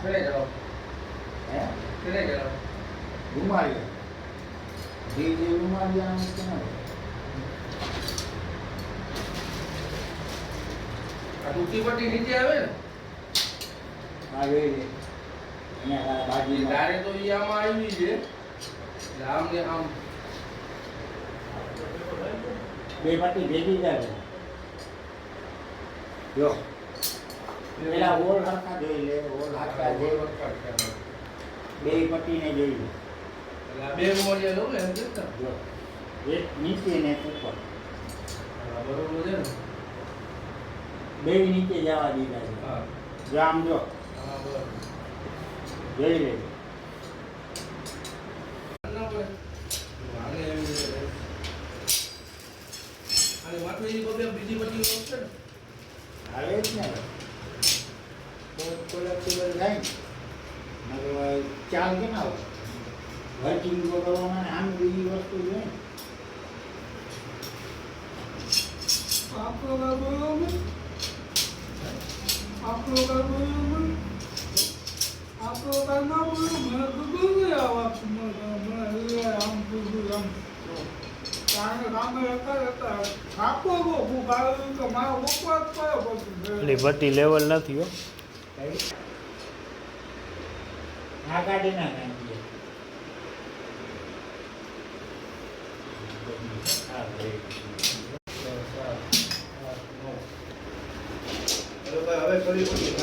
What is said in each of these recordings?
કેને કરો હે કેને કરો રૂમાલિયા જે રૂમાલિયા આમ કેના આ ટૂંકી પટ્ટી નીચે આવે ને આ રે અહીંયા બાજી તારે તો ઈ આમાં આવી છે એટલે આમ ને આમ બે પટ્ટી ભેગી જાય જો પેલા ઓલ હરખા જોઈ લે ઓલ હરખા જે બે પટ્ટીને જોઈ લે એટલે આ બે મોરિયા લો ને એમ કે જો એક નીચે ને એક ઉપર બરોબર છે ને બે નીચે જવા દીધા છે હા જો આમ જો હા બરોબર જોઈ લે ના પડે આને એમ છે અને માથે ઈ બબે બીજી પટ્ટી ઓપ્શન હાલે જ ને કોલેક્ટેબલ થાય ને ચાલ કે ના હોય વર્કિંગ કરવાના આમ બીજી વસ્તુ જોઈએ आपको का बोलोगे आपको का बोलोगे आपको का ना बोलो मैं तो बोल गया आप मैं हम बोल हम કારણ કામ રહેતા આપો કો બાળકો તો મારો બકવાસ કયો પછી એટલે ભટ્ટી લેવલ નથી હો આ ગાડી ના કાંઈ હવે ફરી પડી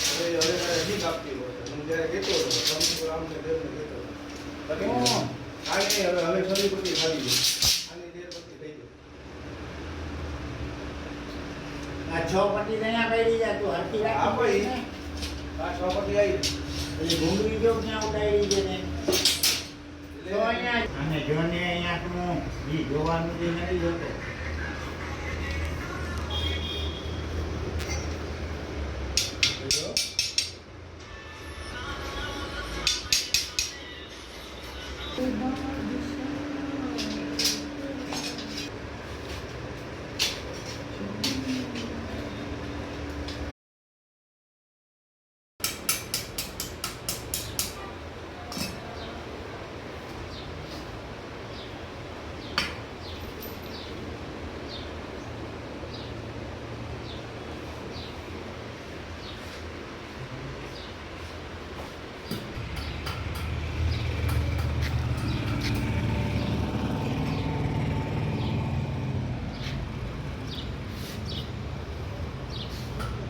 હવે મારે હજી કાપતી હોય હું જ્યારે કહેતો હતો તમે આમને દેવને કહેતો હતો આ નહીં હવે ફરી પડી ખાલી ગઈ આની દેર પટ્ટી થઈ ગઈ આ છ પટ્ટી અહીંયા પડી જાય તું હરતી આ રાખી પડી. ને આ છ પટ્ટી આવી એટલે ઘૂંઘરી જો ક્યાં ઉડાડી છે ને તો એટલે અહીંયા અને જોને અહીંયા તું ઈ જોવાનું જે નથી જોતો